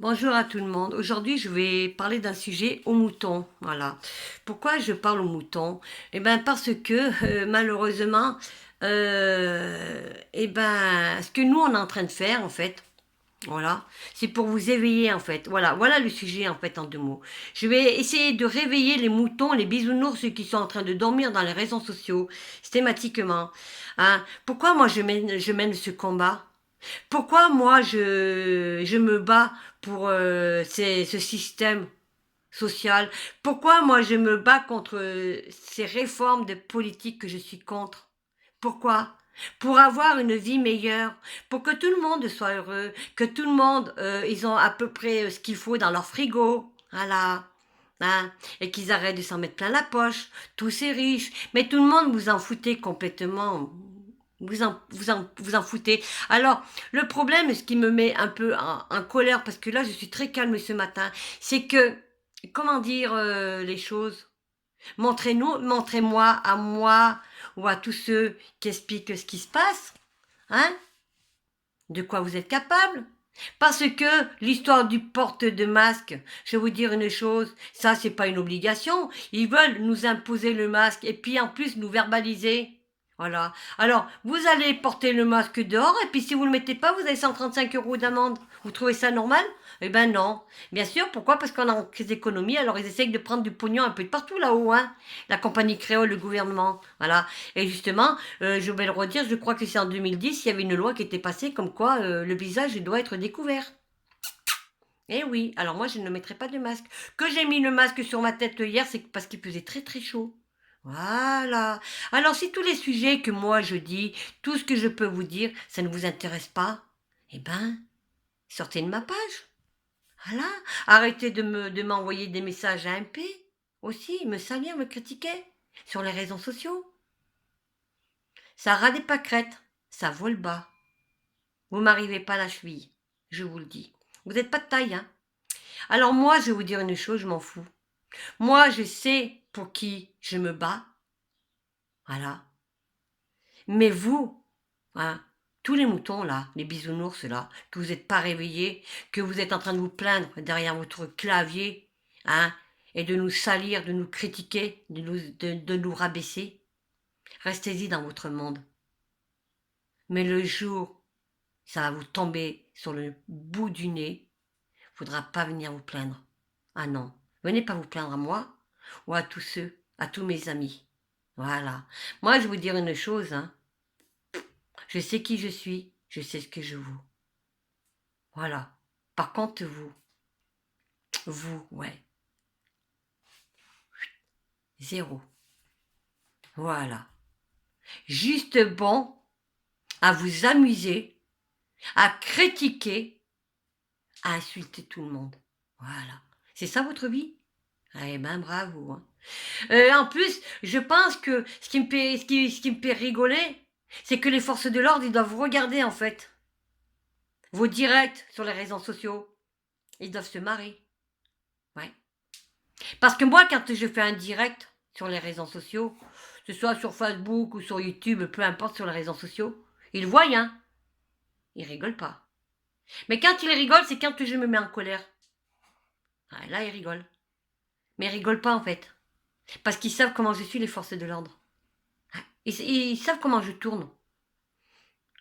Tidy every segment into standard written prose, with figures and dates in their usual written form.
Bonjour à tout le monde. Aujourd'hui, je vais parler d'un sujet aux moutons. Voilà. Pourquoi je parle aux moutons? Eh ben, parce que malheureusement, ce que nous on est en train de faire en fait, voilà, c'est pour vous éveiller en fait. Voilà le sujet en fait en deux mots. Je vais essayer de réveiller les moutons, les bisounours, ceux qui sont en train de dormir dans les réseaux sociaux, systématiquement. Hein. Pourquoi moi je mène ce combat? Pourquoi moi je me bats pour ce système social? Pourquoi moi je me bats contre ces réformes de politique que je suis contre? Pourquoi? Pour avoir une vie meilleure, pour que tout le monde soit heureux, que tout le monde, ils ont à peu près ce qu'il faut dans leur frigo, voilà, hein, et qu'ils arrêtent de s'en mettre plein la poche, tous ces riches, mais tout le monde vous en foutez complètement, vous en foutez. Alors, le problème, ce qui me met un peu en colère, parce que là je suis très calme ce matin, c'est que, comment dire les choses? Montrez-moi à moi ou à tous ceux qui expliquent ce qui se passe, hein, de quoi vous êtes capable. Parce que l'histoire du porte de masque, je vais vous dire une chose, ça c'est pas une obligation. Ils veulent nous imposer le masque et puis en plus nous verbaliser. Voilà. Alors, vous allez porter le masque dehors et puis si vous ne le mettez pas, vous avez 135 € d'amende. Vous trouvez ça normal? Eh ben non. Bien sûr, pourquoi? Parce qu'on a en crise d'économie, alors ils essayent de prendre du pognon un peu de partout là-haut, hein. La compagnie créole, le gouvernement. Voilà. Et justement, je vais le redire, je crois que c'est en 2010, il y avait une loi qui était passée comme quoi le visage doit être découvert. Eh oui, alors moi je ne mettrai pas de masque. Que j'ai mis le masque sur ma tête hier, c'est parce qu'il faisait très très chaud. Voilà. Alors si tous les sujets que moi je dis, tout ce que je peux vous dire, ça ne vous intéresse pas, eh ben, sortez de ma page. Voilà. Arrêtez de m'envoyer des messages à MP. Aussi, me salir, me critiquer sur les réseaux sociaux. Ça ras des pâquerettes, ça vole bas. Vous m'arrivez pas à la cheville, je vous le dis. Vous n'êtes pas de taille, hein. Alors moi, je vais vous dire une chose, je m'en fous. Moi, je sais pour qui je me bats. Voilà. Mais vous, hein, tous les moutons là, les bisounours là, que vous n'êtes pas réveillés, que vous êtes en train de vous plaindre derrière votre clavier, hein, et de nous salir, de nous critiquer, de nous rabaisser, restez-y dans votre monde. Mais le jour, ça va vous tomber sur le bout du nez, faudra pas venir vous plaindre. Ah non, venez pas vous plaindre à moi ou à tous ceux, à tous mes amis. Voilà. Moi, je vais vous dire une chose, hein. Je sais qui je suis, je sais ce que je vaux. Voilà. Par contre, vous, ouais, zéro. Voilà. Juste bon à vous amuser, à critiquer, à insulter tout le monde. Voilà. C'est ça votre vie? Eh ben bravo. Hein. En plus, je pense que ce qui me fait rigoler, c'est que les forces de l'ordre, ils doivent regarder en fait vos directs sur les réseaux sociaux. Ils doivent se marrer. Ouais. Parce que moi, quand je fais un direct sur les réseaux sociaux, que ce soit sur Facebook ou sur YouTube, peu importe sur les réseaux sociaux, ils voient, hein. Ils rigolent pas. Mais quand ils rigolent, c'est quand je me mets en colère. Ah, là, ils rigolent. Mais ils rigolent pas en fait. Parce qu'ils savent comment je suis, les forces de l'ordre. Ils savent comment je tourne.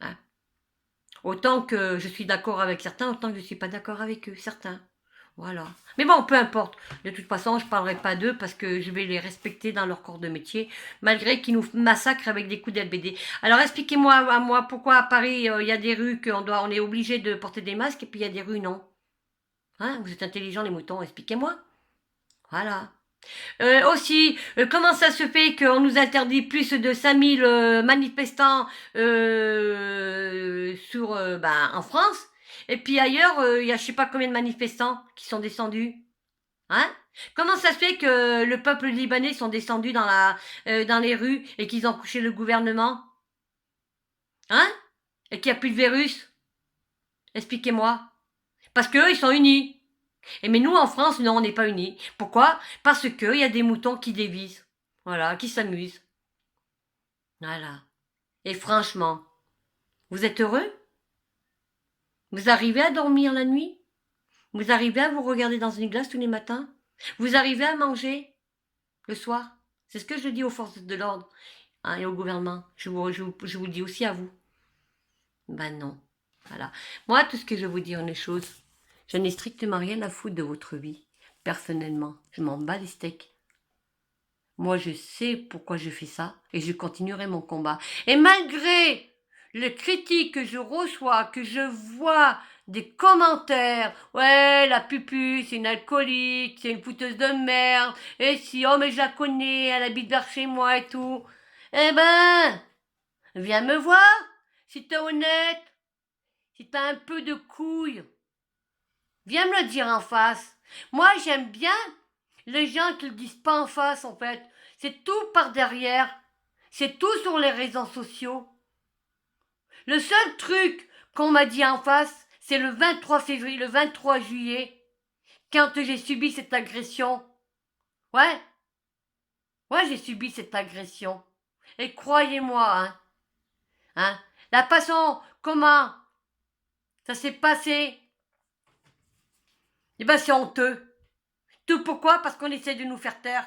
Hein. Autant que je suis d'accord avec certains, autant que je ne suis pas d'accord avec eux, certains. Voilà. Mais bon, peu importe. De toute façon, je ne parlerai pas d'eux parce que je vais les respecter dans leur corps de métier, malgré qu'ils nous massacrent avec des coups d'LBD. Alors expliquez-moi à moi pourquoi à Paris, il y a des rues on est obligé de porter des masques et puis il y a des rues non. Hein, vous êtes intelligents les moutons, expliquez-moi. Voilà. Aussi, comment ça se fait qu'on nous interdit plus de 5000 manifestants en France et puis ailleurs, il y a je sais pas combien de manifestants qui sont descendus. Hein? Comment ça se fait que le peuple libanais sont descendus dans les rues et qu'ils ont couché le gouvernement? Hein? Et qu'il n'y a plus de virus? Expliquez-moi. Parce qu'eux, ils sont unis. Et mais nous, en France, non, on n'est pas unis. Pourquoi? Parce qu'il y a des moutons qui dévisent. Voilà, qui s'amusent. Voilà. Et franchement, vous êtes heureux? Vous arrivez à dormir la nuit? Vous arrivez à vous regarder dans une glace tous les matins? Vous arrivez à manger le soir? C'est ce que je dis aux forces de l'ordre, hein, et au gouvernement. Je vous le dis aussi à vous. Ben non. Voilà. Moi, tout ce que je vais vous dire, une chose, je n'ai strictement rien à foutre de votre vie. Personnellement, je m'en bats les steaks. Moi, je sais pourquoi je fais ça et je continuerai mon combat. Et malgré les critiques que je reçois, que je vois des commentaires, ouais, la pupu, c'est une alcoolique, c'est une fouteuse de merde, et si, oh, mais je la connais, elle habite vers chez moi et tout. Eh ben, viens me voir, si t'es honnête, si t'as un peu de couilles. Viens me le dire en face. Moi, j'aime bien les gens qui le disent pas en face, en fait. C'est tout par derrière. C'est tout sur les réseaux sociaux. Le seul truc qu'on m'a dit en face, c'est le 23 février, le 23 juillet, quand j'ai subi cette agression. Ouais, j'ai subi cette agression. Et croyez-moi, la façon, comment ça s'est passé, eh ben c'est honteux. Tout pourquoi? Parce qu'on essaie de nous faire taire.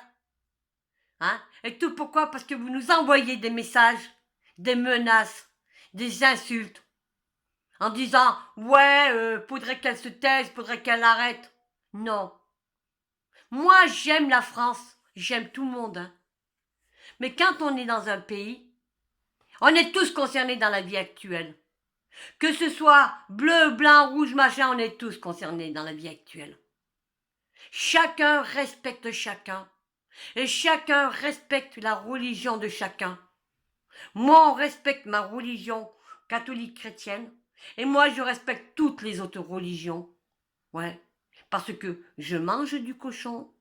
Et tout pourquoi? Parce que vous nous envoyez des messages, des menaces, des insultes, en disant « Ouais, faudrait qu'elle se taise, faudrait qu'elle arrête. » Non. Moi, j'aime la France, j'aime tout le monde. Mais quand on est dans un pays, on est tous concernés dans la vie actuelle. Que ce soit bleu, blanc, rouge, machin, on est tous concernés dans la vie actuelle. Chacun respecte chacun. Et chacun respecte la religion de chacun. Moi, on respecte ma religion catholique chrétienne. Et moi, je respecte toutes les autres religions. Ouais. Parce que je mange du cochon.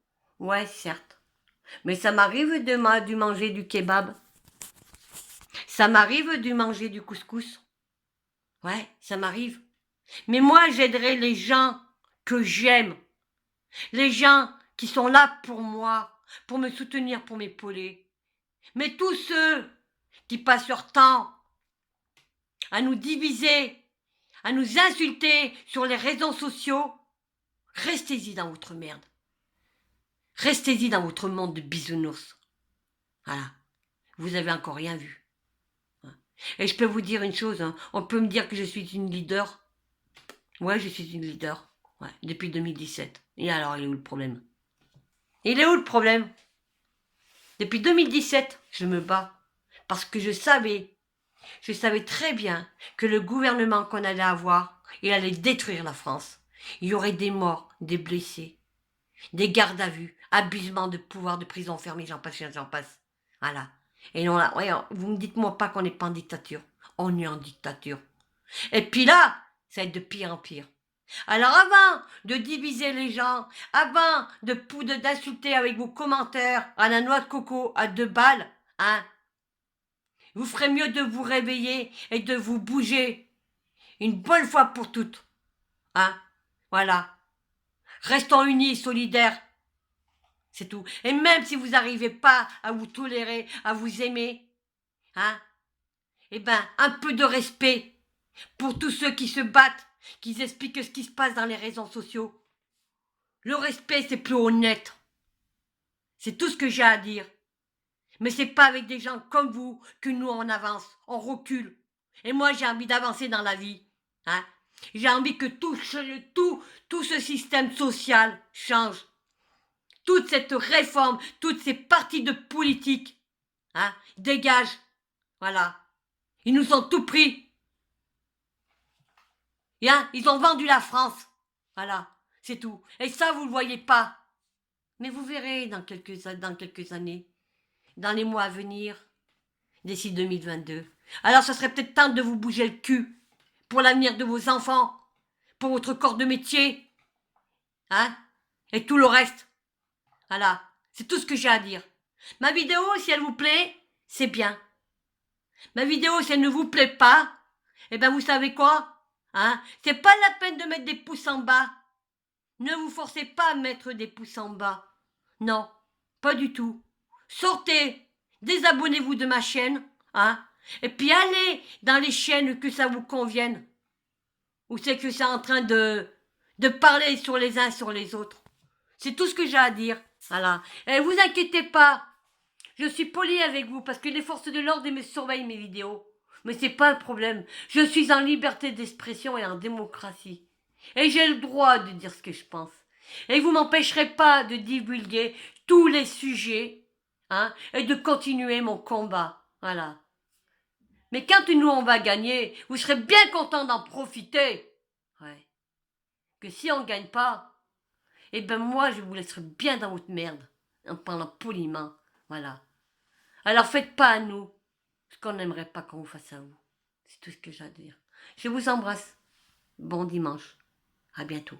Ouais, certes. Mais ça m'arrive de manger du kebab. Ça m'arrive de manger du couscous. Ouais, ça m'arrive. Mais moi, j'aiderai les gens que j'aime. Les gens qui sont là pour moi, pour me soutenir, pour m'épauler. Mais tous ceux qui passent leur temps à nous diviser, à nous insulter sur les réseaux sociaux, restez-y dans votre merde. Restez-y dans votre monde de bisounours. Voilà. Vous avez encore rien vu. Et je peux vous dire une chose, on peut me dire que je suis une leader. Ouais, je suis une leader. Ouais, depuis 2017. Et alors, il est où le problème? Il est où le problème? Depuis 2017, je me bats. Parce que je savais très bien que le gouvernement qu'on allait avoir, il allait détruire la France. Il y aurait des morts, des blessés, des gardes à vue, abusement de pouvoir de prison fermée, j'en passe. Voilà. Et non, là, ouais, vous me dites-moi pas qu'on n'est pas en dictature. On est en dictature. Et puis là, ça va être de pire en pire. Alors avant de diviser les gens, avant d'insulter avec vos commentaires à la noix de coco à 2 balles, vous ferez mieux de vous réveiller et de vous bouger une bonne fois pour toutes. Voilà. Restons unis et solidaires. C'est tout. Et même si vous n'arrivez pas à vous tolérer, à vous aimer, eh ben, un peu de respect pour tous ceux qui se battent, qui expliquent ce qui se passe dans les réseaux sociaux. Le respect, c'est plus honnête. C'est tout ce que j'ai à dire. Mais c'est pas avec des gens comme vous que nous on avance, on recule. Et moi j'ai envie d'avancer dans la vie. J'ai envie que tout ce système social change. Toute cette réforme, toutes ces partis de politique, dégagent. Voilà. Ils nous ont tout pris. Et, ils ont vendu la France. Voilà, c'est tout. Et ça, vous ne le voyez pas. Mais vous verrez dans quelques années, dans les mois à venir, d'ici 2022. Alors, ce serait peut-être temps de vous bouger le cul pour l'avenir de vos enfants, pour votre corps de métier, et tout le reste. Voilà, c'est tout ce que j'ai à dire. Ma vidéo, si elle vous plaît, c'est bien. Ma vidéo, si elle ne vous plaît pas, eh ben vous savez quoi? C'est pas la peine de mettre des pouces en bas. Ne vous forcez pas à mettre des pouces en bas. Non, pas du tout. Sortez, désabonnez-vous de ma chaîne, et puis allez dans les chaînes que ça vous convienne. Où c'est que c'est en train de de parler sur les uns sur les autres. C'est tout ce que j'ai à dire. Voilà. Et vous inquiétez pas, je suis poli avec vous parce que les forces de l'ordre me surveillent mes vidéos. Mais c'est pas un problème. Je suis en liberté d'expression et en démocratie. Et j'ai le droit de dire ce que je pense. Et vous m'empêcherez pas de divulguer tous les sujets, hein, et de continuer mon combat. Voilà. Mais quand nous on va gagner, vous serez bien content d'en profiter. Ouais. Que si on gagne pas, eh ben moi je vous laisserai bien dans votre merde, en parlant poliment. Voilà. Alors faites pas à nous ce qu'on n'aimerait pas qu'on vous fasse à vous. C'est tout ce que j'ai à dire. Je vous embrasse. Bon dimanche. À bientôt.